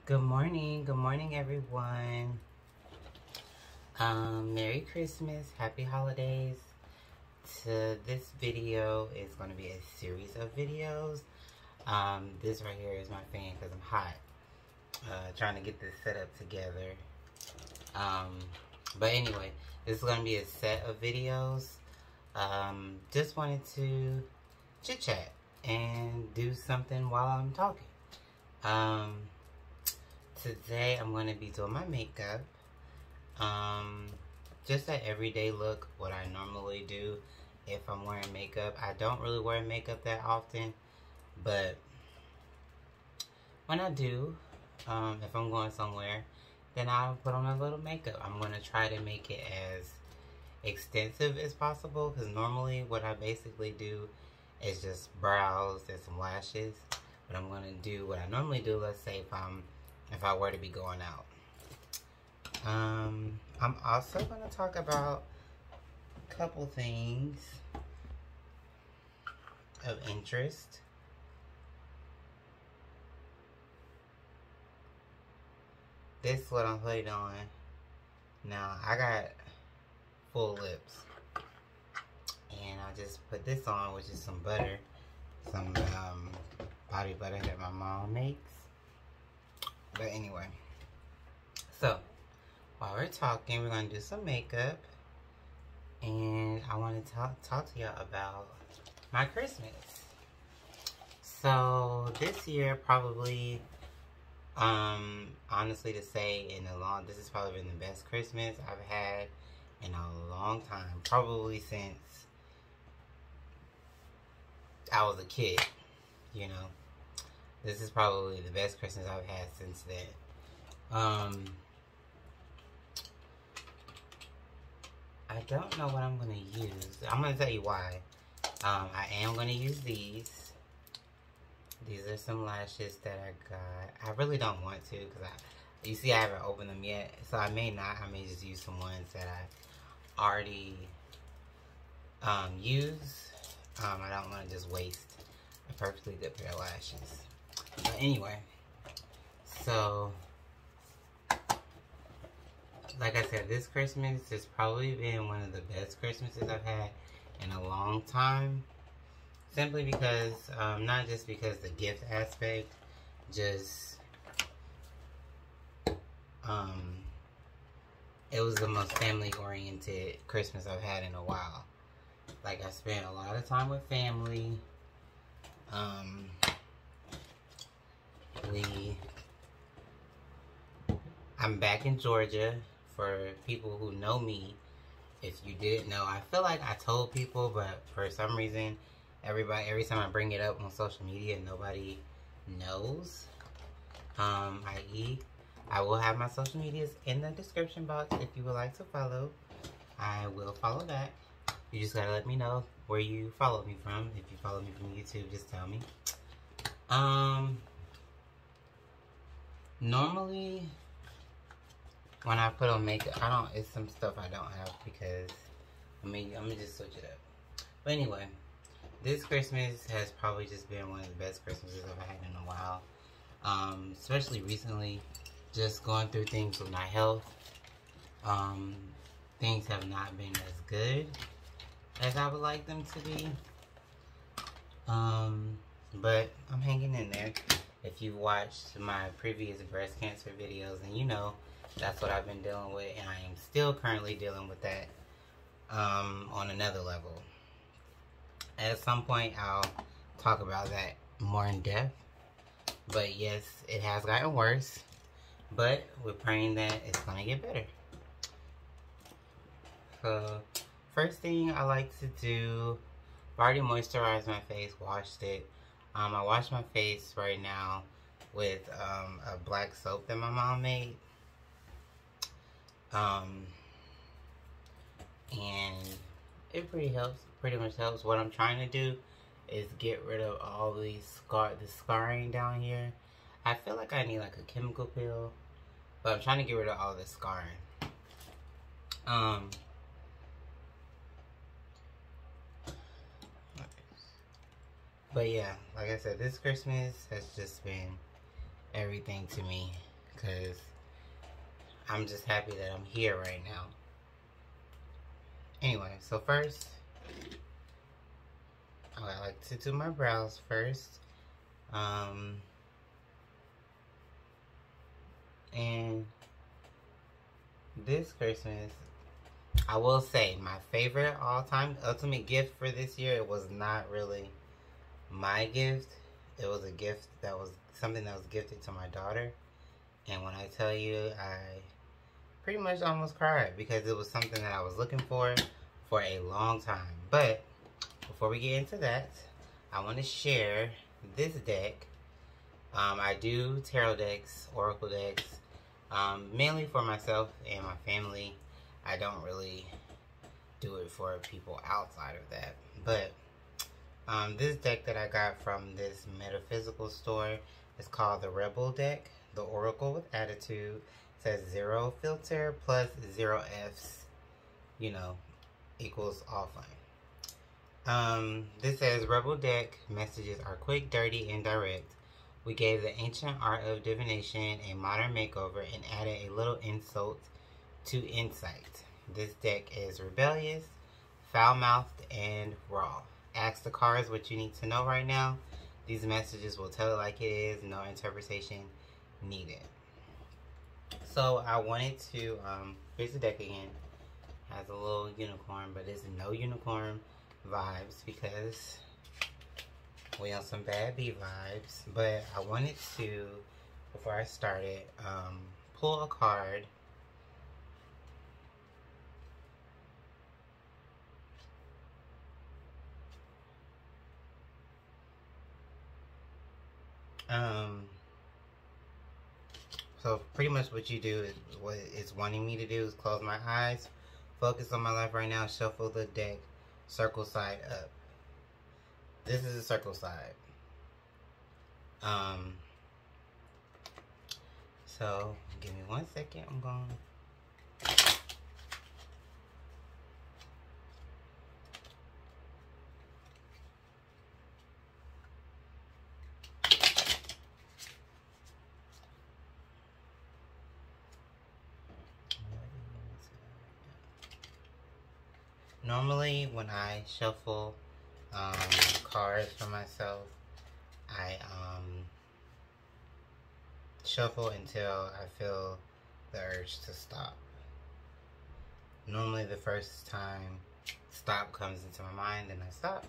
Good morning everyone. Merry Christmas, happy holidays. This video is going to be a series of videos. This right here is my fan because I'm hot. Trying to get this set up together. But anyway, this is going to be a set of videos. Just wanted to chit chat and do something while I'm talking. Today I'm going to be doing my makeup. Just an everyday look, what I normally do if I'm wearing makeup. I don't really wear makeup that often, but when I do, if I'm going somewhere, then I'll put on a little makeup. I'm going to try to make it as extensive as possible, because normally what I basically do is just brows and some lashes. But I'm going to do what I normally do, let's say if I were to be going out. I'm also going to talk about a couple things of interest. This is what I'm putting on. Now, I got full lips. And I just put this on, which is some butter. Some body butter that my mom makes. But anyway. So, while we're talking, we're going to do some makeup. And I want to talk to y'all about my Christmas. So, this year probably, honestly to say, this has probably been the best Christmas I've had in a long time. Probably since I was a kid, you know. This is probably the best Christmas I've had since then. I don't know what I'm going to use. I'm going to tell you why. I am going to use these. These are some lashes that I got. I really don't want to, because you see I haven't opened them yet. So I may not. I may just use some ones that I already use. I don't want to just waste a perfectly good pair of lashes. But anyway, so like I said, this Christmas has probably been one of the best Christmases I've had in a long time. Simply because, not just because the gift aspect, just, it was the most family-oriented Christmas I've had in a while. Like, I spent a lot of time with family. I'm back in Georgia. For people who know me, if you didn't know, I feel like I told people, but for some reason, every time I bring it up on social media, nobody knows. I.e., I will have my social medias in the description box if you would like to follow. I will follow back. You just gotta let me know where you follow me from. If you follow me from YouTube, just tell me. Normally, when I put on makeup, it's some stuff I don't have because, I'm gonna just switch it up. But anyway, this Christmas has probably just been one of the best Christmases I've had in a while. Especially recently, just going through things with my health. Things have not been as good as I would like them to be. But I'm hanging in there. If you've watched my previous breast cancer videos, then you know that's what I've been dealing with, and I am still currently dealing with that on another level. At some point, I'll talk about that more in depth. But yes, it has gotten worse, but we're praying that it's going to get better. So, first thing I like to do, I've already moisturized my face, washed it. I wash my face right now with a black soap that my mom made. And it pretty much helps. What I'm trying to do is get rid of all the scarring down here. I feel like I need like a chemical peel, but I'm trying to get rid of all the scarring. But yeah, like I said, this Christmas has just been everything to me. because I'm just happy that I'm here right now. Anyway, so first, I like to do my brows first. And this Christmas, I will say, my favorite all-time ultimate gift for this year, it was not really my gift. It was a gift that was something that was gifted to my daughter. And when I tell you, I pretty much almost cried because it was something that I was looking for a long time. But before we get into that, I want to share this deck. I do tarot decks, oracle decks, mainly for myself and my family. I don't really do it for people outside of that. But this deck that I got from this metaphysical store is called the Rebel deck, the Oracle with Attitude. It says 0 filter plus 0 Fs, you know, equals offline. This says Rebel deck messages are quick, dirty, and direct. We gave the ancient art of divination a modern makeover and added a little insult to insight. This deck is rebellious, foul-mouthed, and raw. Ask the cards what you need to know right now. These messages will tell it like it is, no interpretation needed. So I wanted to, here's the deck again. Has a little unicorn, but it's no unicorn vibes because we on some bad bee vibes. But I wanted to, before I started, pull a card. So pretty much what you do is, what it's wanting me to do is close my eyes, focus on my life right now, shuffle the deck, circle side up. This is a circle side. So give me 1 second, I'm going. Normally, when I shuffle cards for myself, I shuffle until I feel the urge to stop. Normally, the first time stop comes into my mind, then I stop.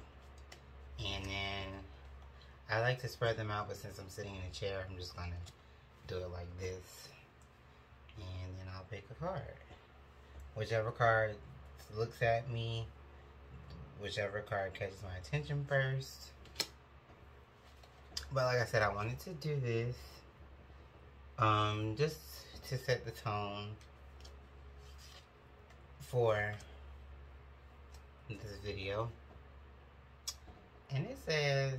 And then I like to spread them out, but since I'm sitting in a chair, I'm just gonna do it like this. And then I'll pick a card. Whichever card looks at me, whichever card catches my attention first. But like I said, I wanted to do this just to set the tone for this video. And it says,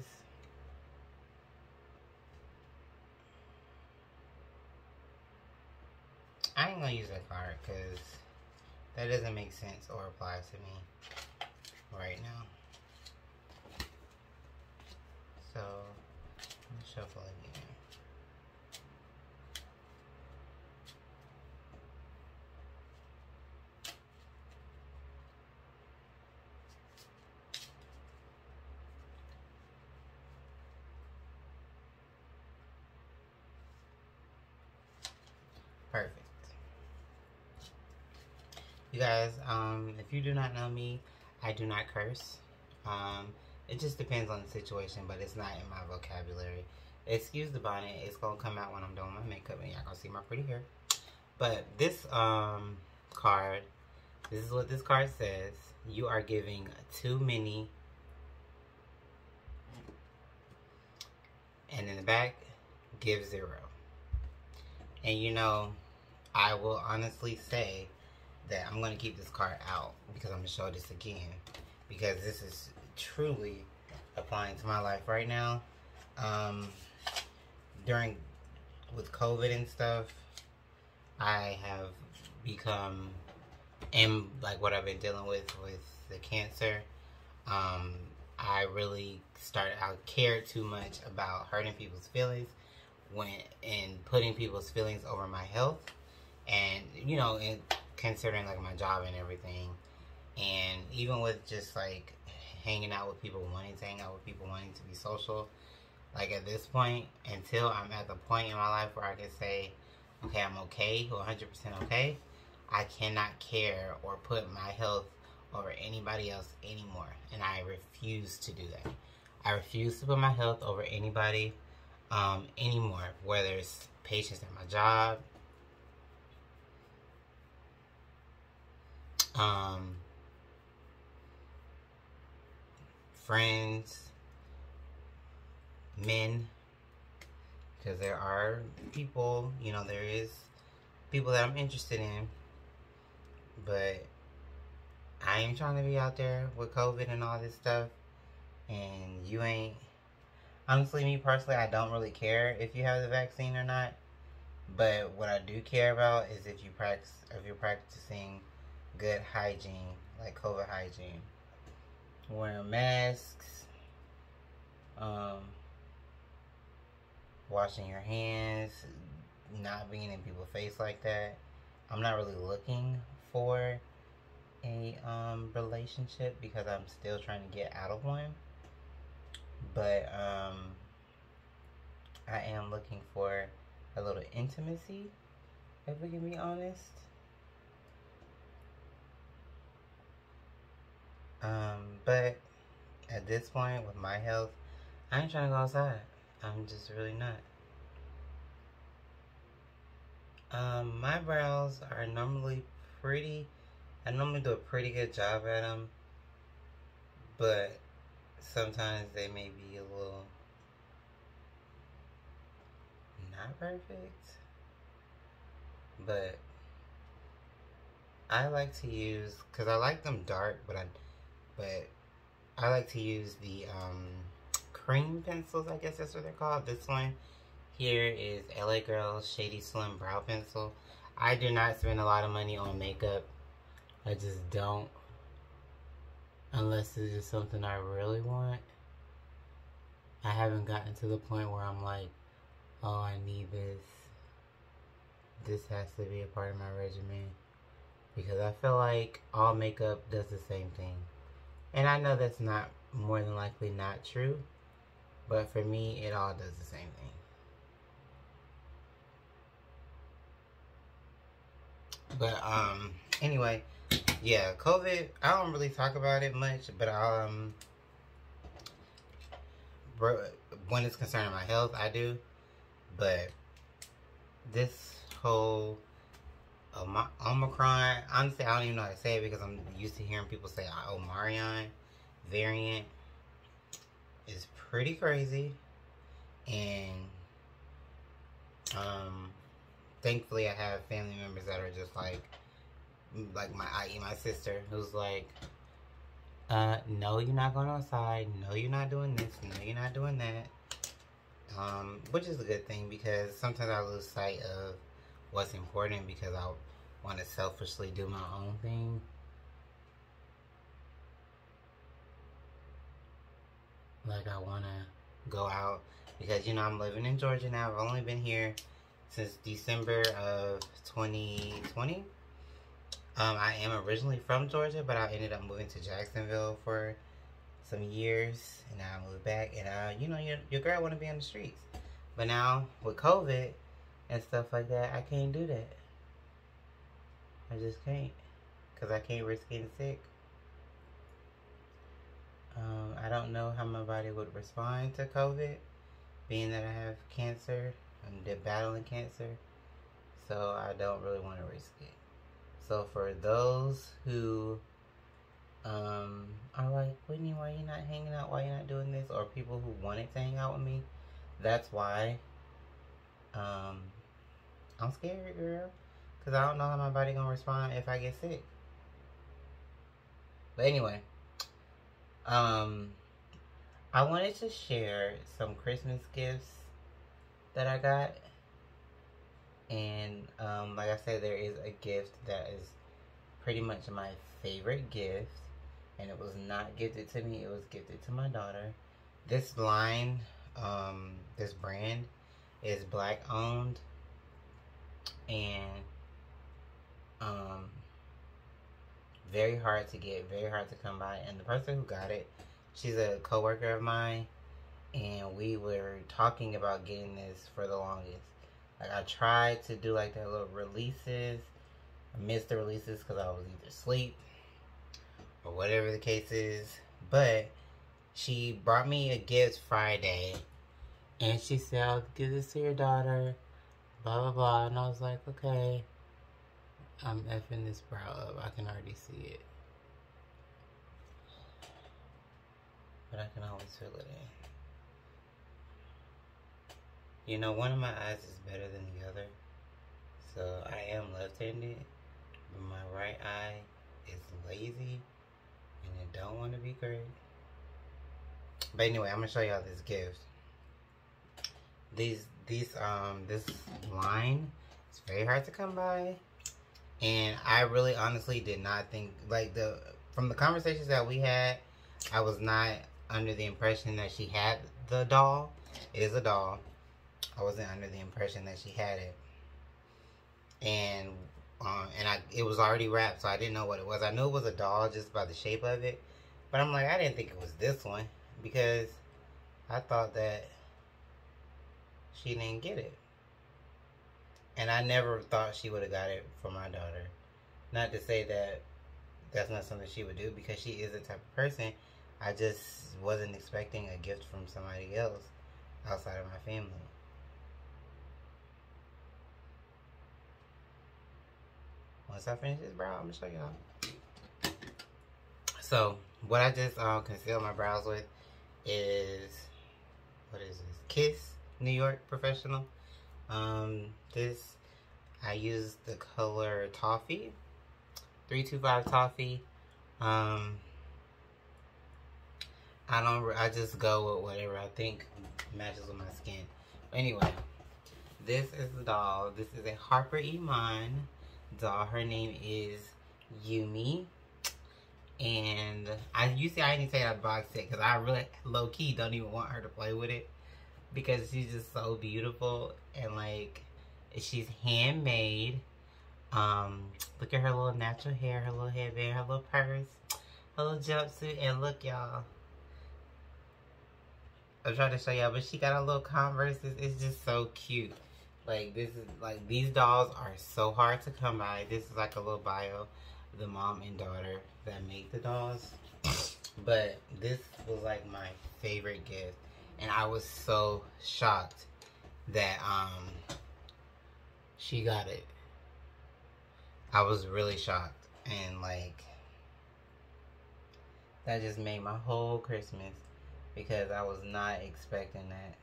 I ain't gonna use that card because that doesn't make sense or apply to me right now. So, let me shuffle again. Perfect. You guys, if you do not know me, I do not curse. It just depends on the situation, but it's not in my vocabulary. Excuse the bonnet. It's gonna come out when I'm doing my makeup and y'all gonna see my pretty hair. But this card, this is what this card says. You are giving too many. And in the back, give 0. And you know, I will honestly say that I'm going to keep this card out because I'm going to show this again. Because this is truly applying to my life right now. With COVID and stuff, I have become, and like what I've been dealing with the cancer, I really I cared too much about hurting people's feelings and putting people's feelings over my health, and you know, and considering like my job and everything, and even with just like hanging out with people, wanting to hang out with people, wanting to be social. Like at this point, until I'm at the point in my life where I can say, okay, I'm okay, 100% okay, I cannot care or put my health over anybody else anymore. And I refuse to do that. I refuse to put my health over anybody anymore, whether it's patients at my job, friends, men, because there are people, you know, there is people that I'm interested in, but I ain't trying to be out there with COVID and all this stuff, and you ain't. Honestly, me personally, I don't really care if you have the vaccine or not, but what I do care about is if you're practicing good hygiene, like COVID hygiene, wearing masks, washing your hands, not being in people's face like that. I'm not really looking for a relationship because I'm still trying to get out of one. But I am looking for a little intimacy, if we can be honest. But at this point with my health, I ain't trying to go outside. I'm just really not. My brows are normally pretty. I normally do a pretty good job at them, but sometimes they may be a little not perfect. But I like to use, cause I like them dark, but I like to use the cream pencils. I guess that's what they're called. This one here is LA Girl Shady Slim Brow Pencil. I do not spend a lot of money on makeup. I just don't. Unless it's just something I really want. I haven't gotten to the point where I'm like, oh, I need this. This has to be a part of my regimen. Because I feel like all makeup does the same thing. And I know that's not, more than likely not true. But for me, it all does the same thing. But, anyway, yeah, COVID, I don't really talk about it much, but, when it's concerning my health, I do. But this whole Omicron, honestly, I don't even know how to say it because I'm used to hearing people say Omarion variant is pretty crazy. And, thankfully I have family members that are just like my sister, who's like, no, you're not going outside. No, you're not doing this. No, you're not doing that. Which is a good thing because sometimes I lose sight of what's important because I want to selfishly do my own thing. Like I want to go out because, you know, I'm living in Georgia now. I've only been here since December of 2020. I am originally from Georgia, but I ended up moving to Jacksonville for some years, and now I moved back. And you know, your girl want to be on the streets, but now with COVID and stuff like that, I can't do that. I just can't, cause I can't risk getting sick. I don't know how my body would respond to COVID, being that I have cancer. I'm battling cancer, so I don't really want to risk it. So for those who are like, Whitney, why you not hanging out? Why you not doing this? Or people who wanted to hang out with me, that's why. I'm scared, girl, because I don't know how my body gonna respond if I get sick. But anyway, I wanted to share some Christmas gifts that I got. And like I said, there is a gift that is pretty much my favorite gift, and it was not gifted to me, it was gifted to my daughter. This line, this brand is black owned, and very hard to get, very hard to come by. And the person who got it, she's a coworker of mine, and we were talking about getting this for the longest. Like, I tried to do like their little releases. I missed the releases because I was either asleep or whatever the case is. But she brought me a gift Friday, and she said, "I'll give this to your daughter, blah blah blah." And I was like, okay. I'm effing this brow up. I can already see it, but I can always fill it in. You know, one of my eyes is better than the other. So I am left-handed, but my right eye is lazy and it don't want to be great. But anyway, I'm gonna show y'all this gift. This line is very hard to come by, and I really honestly did not think, like, from the conversations that we had, I was not under the impression that she had the doll. It is a doll. I wasn't under the impression that she had it, and it was already wrapped, so I didn't know what it was. I knew it was a doll just by the shape of it, but I'm like, I didn't think it was this one, because I thought that she didn't get it. And I never thought she would have got it for my daughter. Not to say that that's not something she would do, because she is the type of person. I just wasn't expecting a gift from somebody else outside of my family. Once I finish this brow, I'm going to show y'all. So, what I just concealed my brows with is, what is this? Kiss New York Professional. This, I use the color Toffee, 325 Toffee. I just go with whatever I think matches with my skin. Anyway, this is the doll. This is a Harper Iman doll. Her name is Yumi. And you see, I didn't take out the box set because I really low-key don't even want her to play with it, because she's just so beautiful, and like, she's handmade. Look at her little natural hair, her little headband, her little purse, her little jumpsuit, and look, y'all. I'm trying to show y'all, but she got a little Converse. It's just so cute. Like, this is like, these dolls are so hard to come by. This is like a little bio of the mom and daughter that make the dolls. But this was like my favorite gift, and I was so shocked that she got it. I was really shocked, and like, that just made my whole Christmas, because I was not expecting that.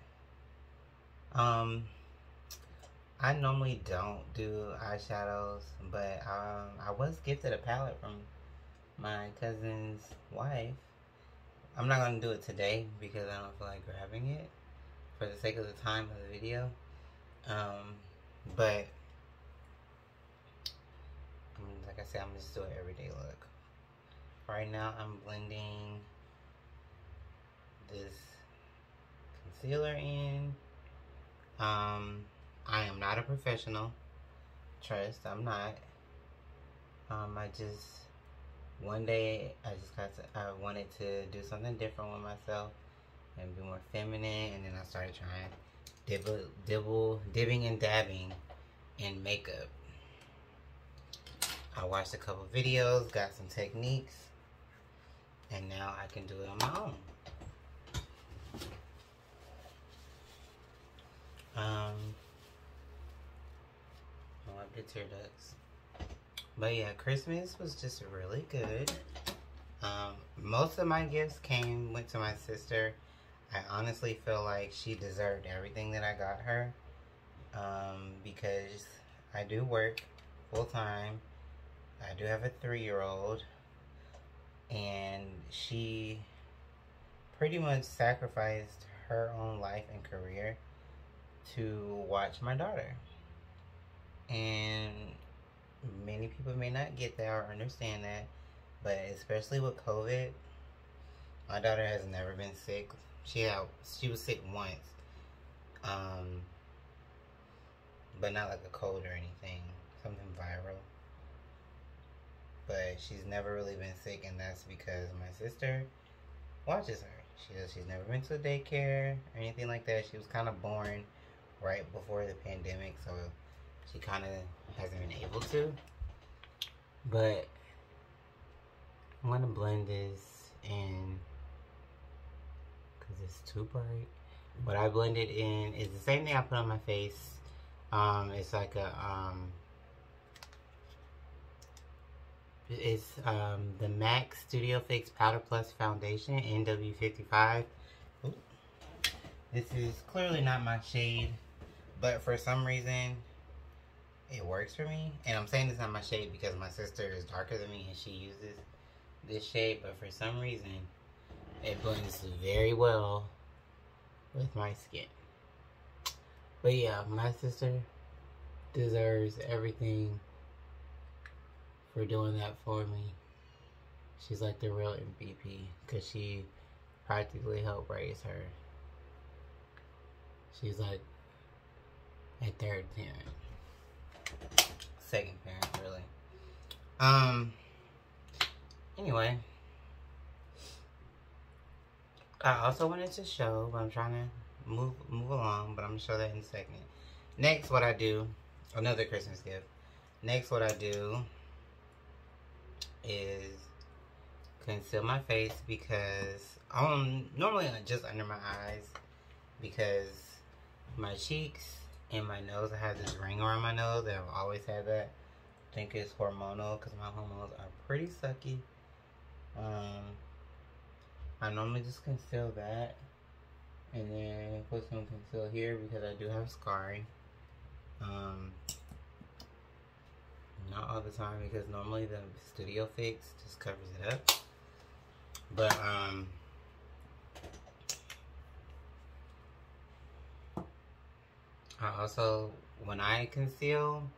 I normally don't do eyeshadows, but I was gifted a palette from my cousin's wife. I'm not going to do it today because I don't feel like grabbing it for the sake of the time of the video. But like I said, I'm just doing an everyday look. Right now, I'm blending this concealer in. I am not a professional. Trust, I'm not. One day, I wanted to do something different with myself and be more feminine, and then I started trying dibbing and dabbing in makeup. I watched a couple videos, got some techniques, and now I can do it on my own. I love the tear ducts. But yeah, Christmas was just really good. Most of my gifts went to my sister. I honestly feel like she deserved everything that I got her. Because I do work full time. I do have a 3-year-old. And she pretty much sacrificed her own life and career to watch my daughter. And many people may not get that or understand that, but especially with COVID, my daughter has never been sick. She was sick once, but not like a cold or anything. Something viral. But she's never really been sick, and that's because my sister watches her. She's never been to a daycare or anything like that. She was kind of born right before the pandemic, so she kind of hasn't been able to. But I'm gonna blend this in because it's too bright. What I blended in is the same thing I put on my face. It's like a it's the MAC Studio Fix Powder Plus Foundation NW55. Ooh. This is clearly not my shade, but for some reason it works for me. And I'm saying it's not my shade because my sister is darker than me and she uses this shade, but for some reason it blends very well with my skin. But yeah, my sister deserves everything for doing that for me. She's like the real MVP because she practically helped raise her. She's like a third parent. Second parent, really. Anyway. I also wanted to show, but I'm trying to move along, but I'm gonna show that in a second. Next, what I do, another Christmas gift. Next, what I do is conceal my face because normally just under my eyes, because my cheeks and my nose, I have this ring around my nose and I've always had that. I think it's hormonal because my hormones are pretty sucky. I normally just conceal that and then put some conceal here because I do have scarring. Not all the time because normally the Studio Fix just covers it up. But I also, when I conceal,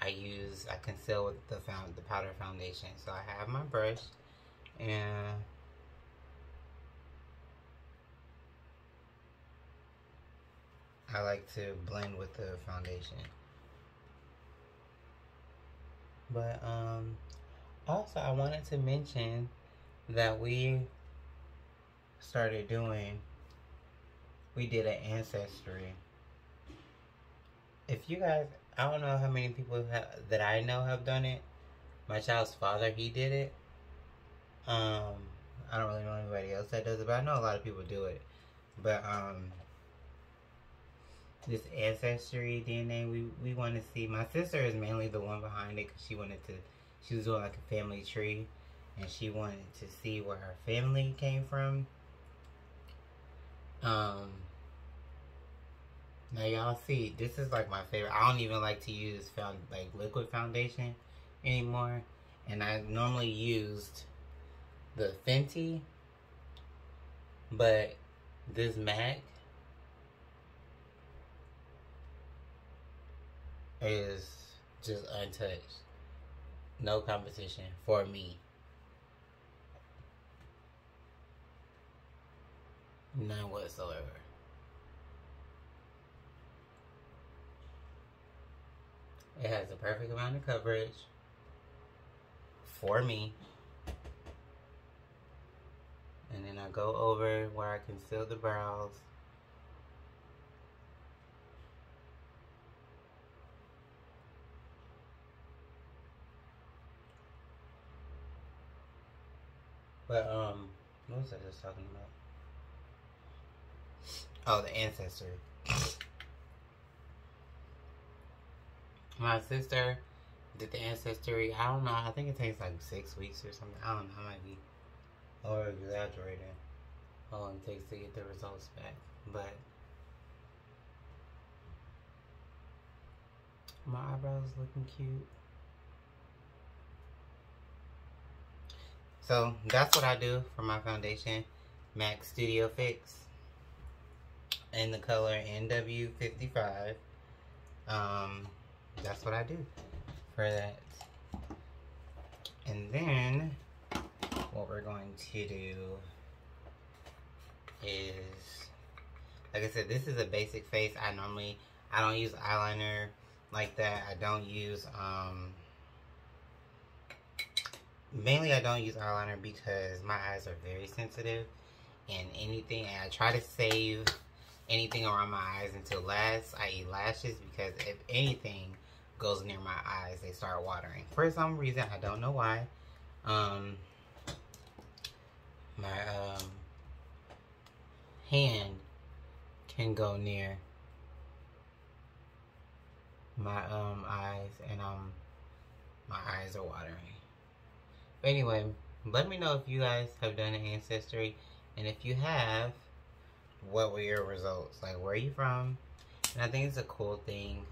I conceal with the powder foundation. So I have my brush and I like to blend with the foundation. But also I wanted to mention that we did an ancestry. If you guys, I don't know how many people that I know have done it. My child's father, he did it. I don't really know anybody else that does it, but I know a lot of people do it. But this ancestry DNA, we want to see. My sister is mainly the one behind it because she was doing like a family tree, and she wanted to see where her family came from. Now y'all see, this is like my favorite. I don't even like to use liquid foundation anymore, and I normally used the Fenty, but this MAC is just untouched. No competition for me. None whatsoever. It has the perfect amount of coverage for me. And then I go over where I conceal the brows. But, what was I just talking about? Oh, the ancestry. My sister did the ancestry. I don't know. I think it takes like 6 weeks or something. I don't know. I might be over exaggerating how long it takes to get the results back. But my eyebrows looking cute. So that's what I do for my foundation. MAC Studio Fix in the color NW55. That's what I do for that. And then what we're going to do is, like I said, this is a basic face. I don't use eyeliner like that. I don't use, mainly I don't use eyeliner because my eyes are very sensitive. And anything, and I try to save anything around my eyes until last, i.e. lashes, because if anything goes near my eyes, they start watering. For some reason, I don't know why. My hand can go near my eyes, and my eyes are watering. But anyway, let me know if you guys have done an ancestry, and if you have, what were your results? Like, where are you from? And I think it's a cool thing.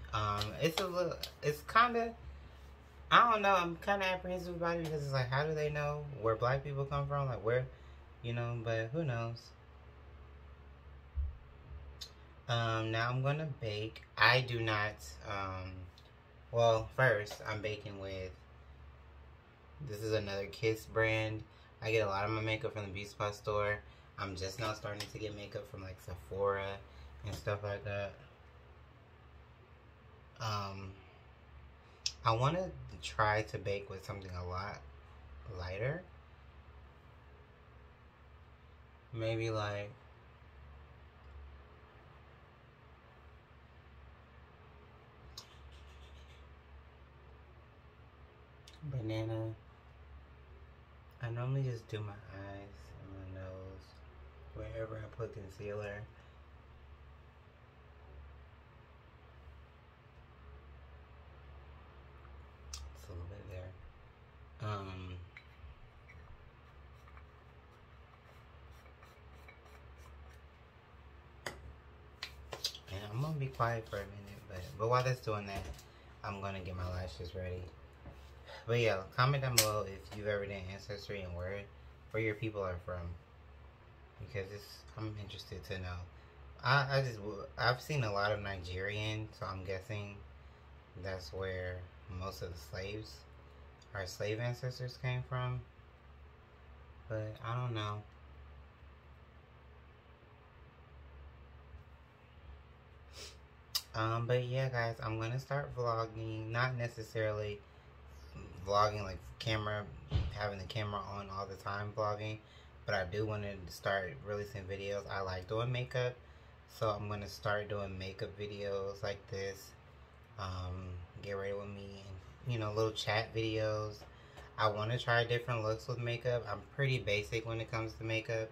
It's kind of, I don't know, I'm kind of apprehensive about it because it's like, how do they know where black people come from? Like, where, you know, but who knows? Now I'm gonna bake. I do not, well, first, I'm baking with, this is another Kiss brand. I get a lot of my makeup from the beauty supply store. I'm just now starting to get makeup from like Sephora and stuff like that. I want to try to bake with something a lot lighter. Maybe like banana. I normally just do my eyes and my nose wherever I put concealer. It's a little bit there. And I'm gonna be quiet for a minute, but while that's doing that, I'm gonna get my lashes ready. But yeah, comment down below if you've ever done ancestry and where your people are from, because I'm interested to know. I've seen a lot of Nigerian, so I'm guessing that's where most of the slaves, our slave ancestors came from. But I don't know. But yeah, guys, I'm gonna start vlogging. Not necessarily vlogging like having the camera on all the time vlogging, but I do want to start releasing videos. I like doing makeup, so I'm gonna start doing makeup videos like this. Get ready with me, and, you know, little chat videos. I want to try different looks with makeup. I'm pretty basic when it comes to makeup,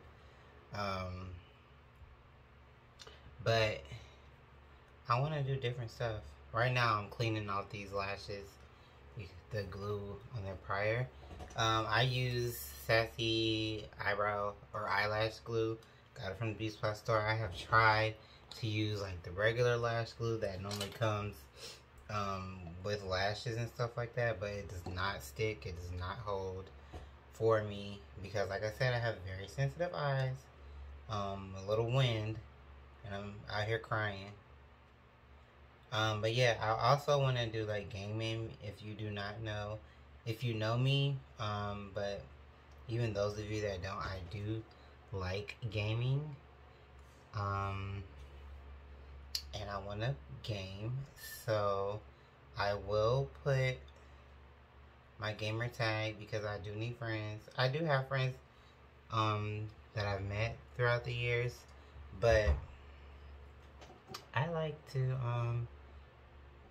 but I want to do different stuff. Right now I'm cleaning off these lashes, the glue on their prior. I use Sassy eyebrow or eyelash glue. Got it from the beauty supply store. I have tried to use like the regular lash glue that normally comes with lashes and stuff like that, but it does not stick. It does not hold for me because, like I said, I have very sensitive eyes. A little wind, and I'm out here crying. But yeah, I also want to do like gaming. If you do not know, if you know me, but even those of you that don't, I do like gaming. And I want to game, so I will put my gamer tag because I do need friends. I do have friends that I've met throughout the years, but I like to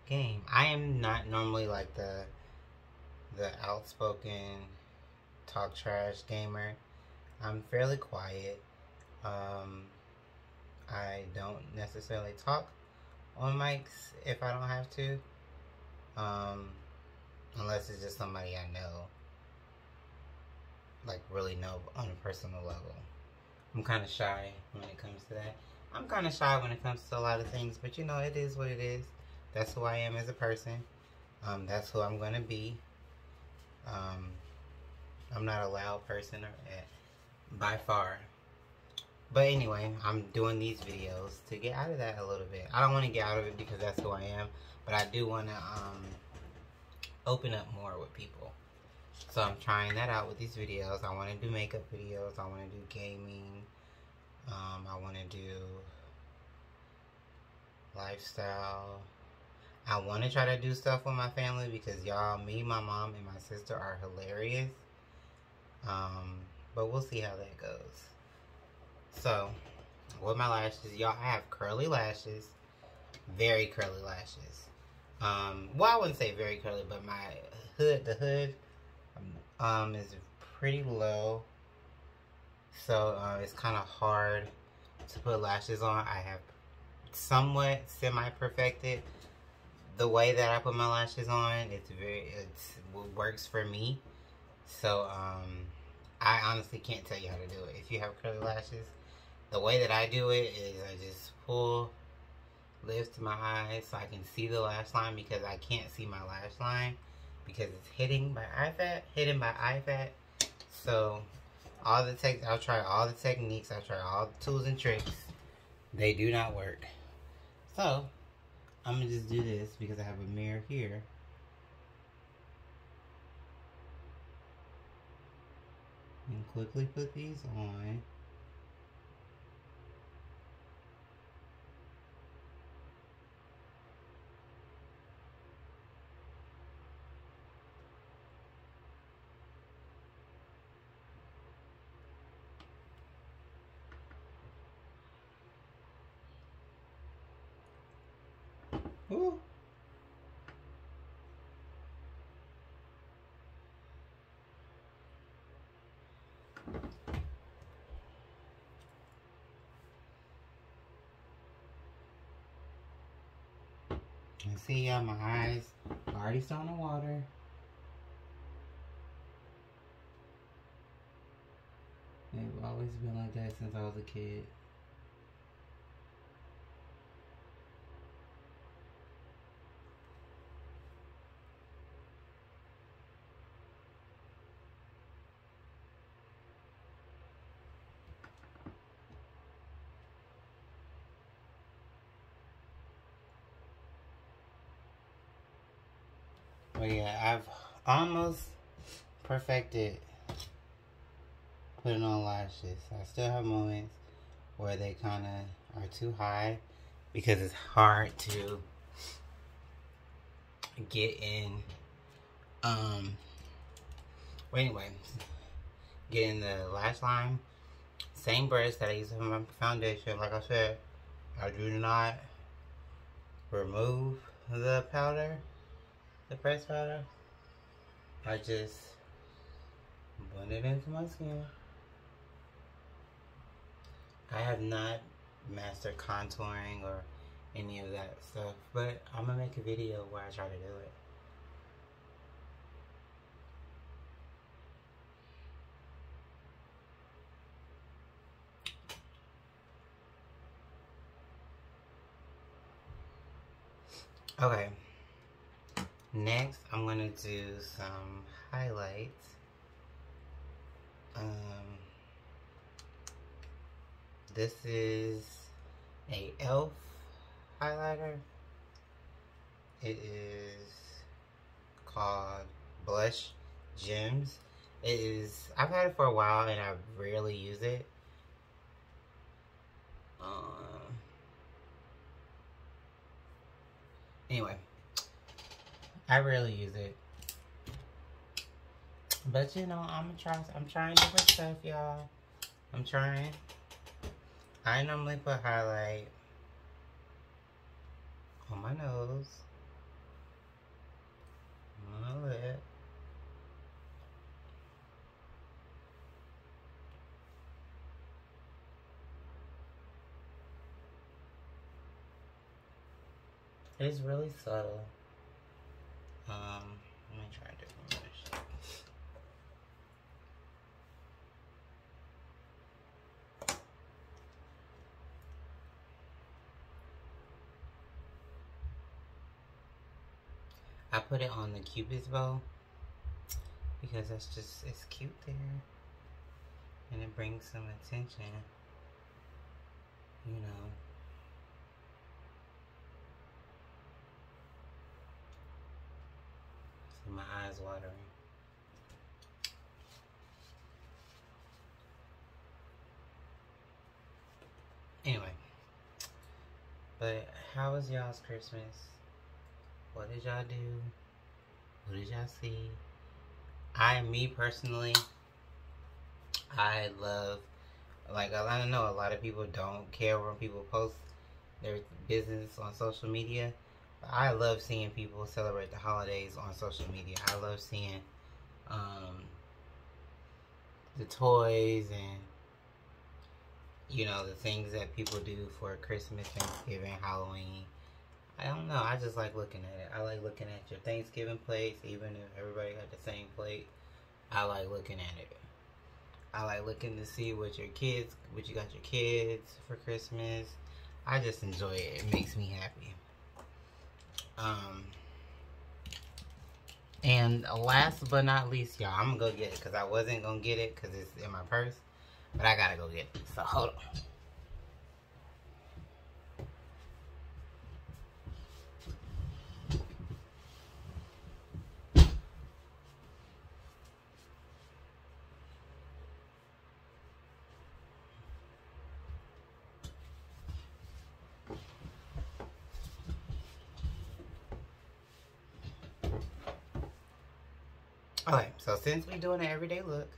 game. I am not normally like the outspoken talk trash gamer. I'm fairly quiet. I don't necessarily talk on mics if I don't have to, unless it's just somebody I know, like really know on a personal level. I'm kind of shy when it comes to that. I'm kind of shy when it comes to a lot of things, but you know, it is what it is. That's who I am as a person. That's who I'm gonna be. I'm not a loud person by far. But anyway, I'm doing these videos to get out of that a little bit. I don't want to get out of it because that's who I am, but I do want to open up more with people. So I'm trying that out with these videos. I want to do makeup videos. I want to do gaming. I want to do lifestyle. I want to try to do stuff with my family because y'all, me, my mom, and my sister are hilarious. But we'll see how that goes. So, with my lashes, y'all, I have curly lashes. Very curly lashes. Well, I wouldn't say very curly, but the hood, is pretty low. So, it's kind of hard to put lashes on. I have somewhat semi-perfected the way that I put my lashes on. It works for me. So, I honestly can't tell you how to do it. If you have curly lashes, the way that I do it is I just lift my eyes so I can see the lash line, because I can't see my lash line because it's hidden by eye fat. So I'll try all the techniques, I'll try all the tools and tricks. They do not work. So I'm gonna just do this because I have a mirror here. And quickly put these on. Ooh. And see, my eyes already starting to water. They've always been like that since I was a kid. But yeah, I've almost perfected putting on lashes. I still have moments where they kind of are too high because it's hard to get in. Well, anyway, get in the lash line. Same brush that I use for my foundation. Like I said, I do not remove the powder, the pressed powder. I just blend it into my skin. I have not mastered contouring or any of that stuff, but I'm gonna make a video where I try to do it. Okay, next I'm gonna do some highlights. This is a e.l.f. highlighter. It is called Blush Gems. I've had it for a while and I rarely use it. Anyway, I rarely use it. But you know, I'm trying different stuff, y'all. I'm trying. I normally put highlight on my nose, on my lip, it's really subtle. Let me try a different brush. I put it on the Cupid's bow because it's cute there. And it brings some attention, you know. See, my eyes watering. Anyway, But how was y'all's Christmas? What did y'all do? What did y'all see? Me personally, I love, like, I don't know, a lot of people don't care when people post their business on social media. But I love seeing people celebrate the holidays on social media. I love seeing the toys and, you know, the things that people do for Christmas, Thanksgiving, Halloween. I don't know. I just like looking at it. I like looking at your Thanksgiving plates, even if everybody got the same plate. I like looking at it. I like looking to see what you got your kids for Christmas. I just enjoy it. It makes me happy. And last but not least, y'all, I'm gonna go get it because I wasn't gonna get it because it's in my purse, but I gotta go get it. So hold on. Alright, so since we're doing an everyday look,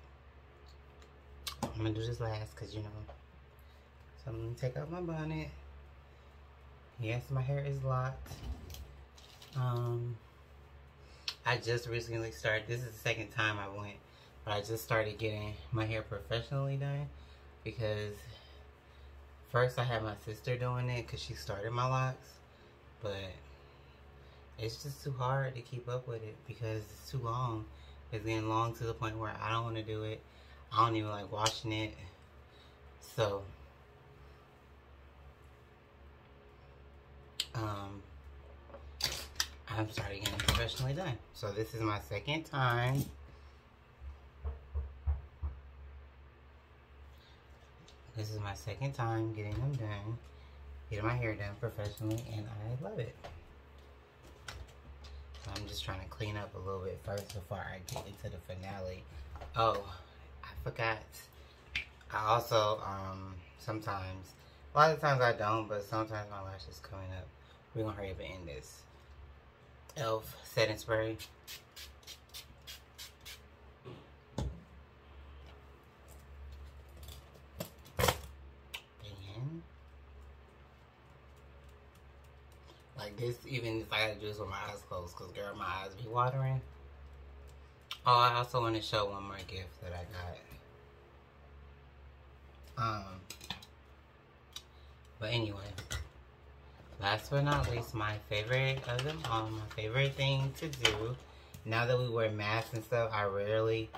I'm gonna do this last because, you know, so I'm gonna take out my bonnet. Yes, my hair is locked. I just recently started, this is the second time I went, but I just started getting my hair professionally done because first I had my sister doing it because she started my locks, but it's just too hard to keep up with it because it's too long. It's getting long to the point where I don't want to do it. I don't even like washing it. So, I'm starting getting professionally done. So this is my second time. This is my second time getting them done. Getting my hair done professionally, and I love it. I'm just trying to clean up a little bit first before I get into the finale. Oh, I forgot. I also, sometimes, a lot of times I don't, but sometimes my lashes coming up. We're gonna hurry up and end this. e.l.f. setting spray. Like this, even if I gotta do this with my eyes closed, because girl, my eyes be watering. Oh, I also want to show one more gift that I got. But anyway, last but not least, my favorite of them all, my favorite thing to do, now that we wear masks and stuff, I rarely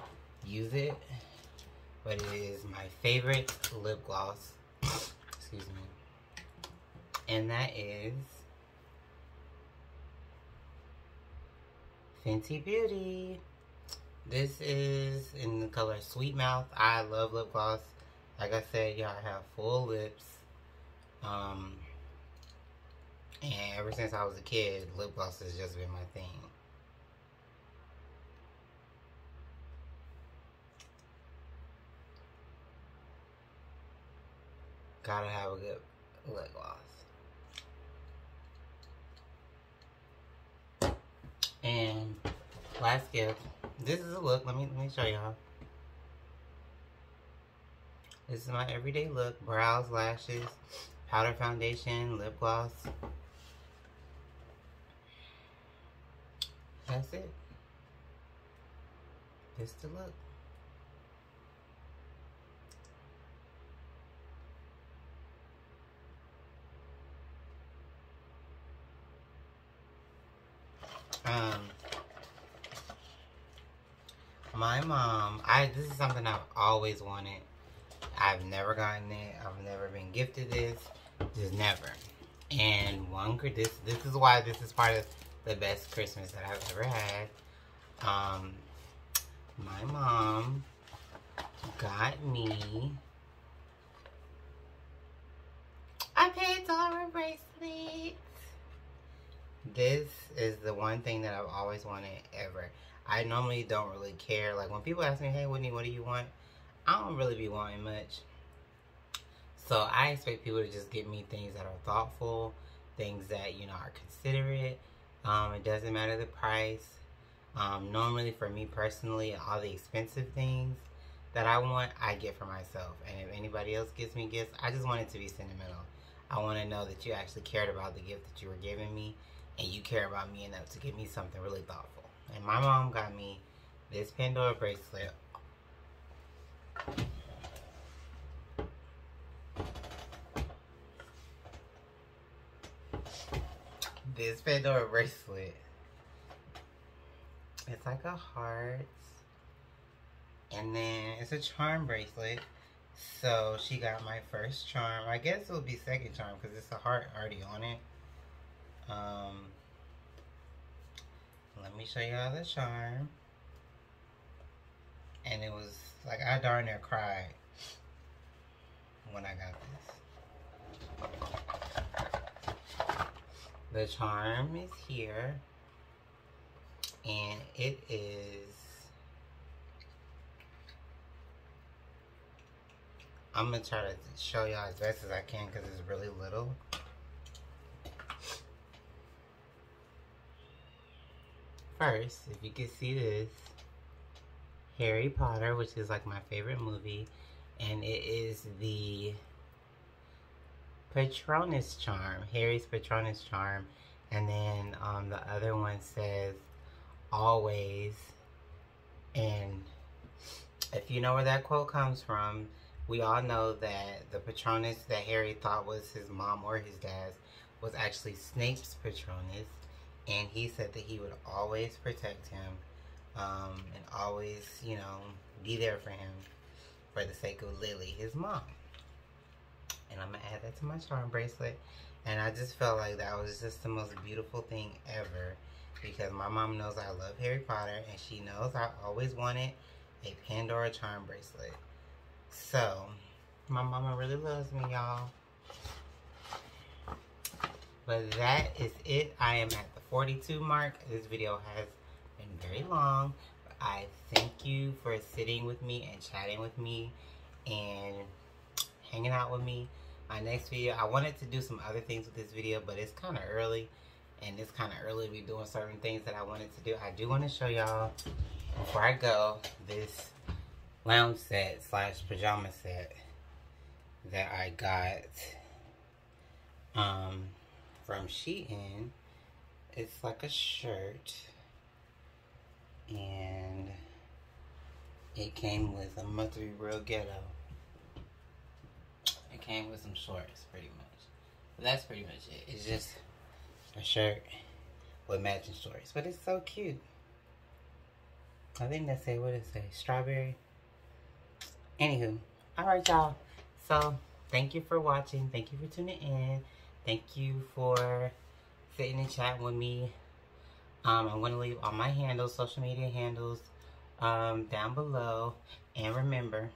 use it, but it is my favorite lip gloss. Excuse me. And that is Fenty Beauty. This is in the color Sweet Mouth. I love lip gloss. Like I said, y'all, I have full lips. And ever since I was a kid, lip gloss has just been my thing. Gotta have a good lip gloss. And last gift. This is a look. Let me show y'all. This is my everyday look. Brows, lashes, powder foundation, lip gloss. That's it. This the look. My mom, this is something I've always wanted. I've never gotten it. I've never been gifted this. Just never. And this is why this is part of the best Christmas that I've ever had. My mom got me a Pandora bracelet. This is the one thing that I've always wanted ever. I normally don't really care. Like when people ask me, hey Whitney, what do you want? I don't really be wanting much. So I expect people to just get me things that are thoughtful, things that, you know, are considerate. It doesn't matter the price. Normally for me personally, all the expensive things that I want, I get for myself. And if anybody else gives me gifts, I just want it to be sentimental. I want to know that you actually cared about the gift that you were giving me, and you care about me enough to give me something really thoughtful. And my mom got me this Pandora bracelet. This Pandora bracelet. It's like a heart. And then it's a charm bracelet. So she got my first charm. I guess it'll be second charm because it's a heart already on it. Let me show y'all the charm. And it was like, I darn near cried when I got this. The charm is here. And it is, I'm going to try to show y'all as best as I can because it's really little. First, if you can see this, Harry Potter, which is like my favorite movie, and it is the Patronus charm, Harry's Patronus charm, and then the other one says always. And if you know where that quote comes from, we all know that the Patronus that Harry thought was his mom or his dad's was actually Snape's Patronus, and he said that he would always protect him and always, you know, be there for him for the sake of Lily, his mom. And I'm gonna add that to my charm bracelet. And I just felt like that was just the most beautiful thing ever, because my mom knows I love Harry Potter, and she knows I always wanted a Pandora charm bracelet. So, my mama really loves me, y'all. But that is it. I am at the 42 mark. This video has been very long. But I thank you for sitting with me and chatting with me and hanging out with me. My next video, I wanted to do some other things with this video, but it's kind of early. And it's kind of early to be doing certain things that I wanted to do. I do want to show y'all, before I go, this lounge set / pajama set that I got from Shein. It's like a shirt, and it came with, I'm about to be real ghetto, it came with some shorts pretty much. But that's pretty much it. It's just a shirt with matching shorts, but it's so cute. I think that's it. What does it say? Strawberry. Anywho, alright y'all, so thank you for watching, thank you for tuning in, thank you for sitting and chatting with me. I'm going to leave all my handles, social media handles, down below. And remember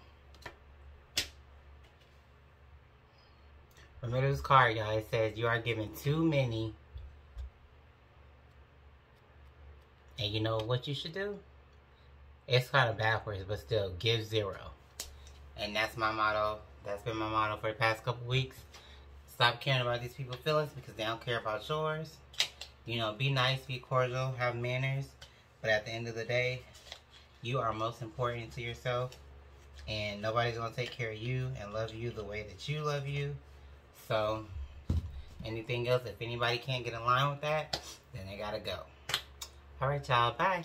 this card, y'all. It says you are given too many, and you know what you should do? It's kind of backwards, but still, give 0. And that's my motto. That's been my motto for the past couple weeks. Stop caring about these people's feelings because they don't care about yours. You know, be nice, be cordial, have manners. But at the end of the day, you are most important to yourself. And nobody's going to take care of you and love you the way that you love you. So, anything else, if anybody can't get in line with that, then they got to go. Alright, y'all. Bye.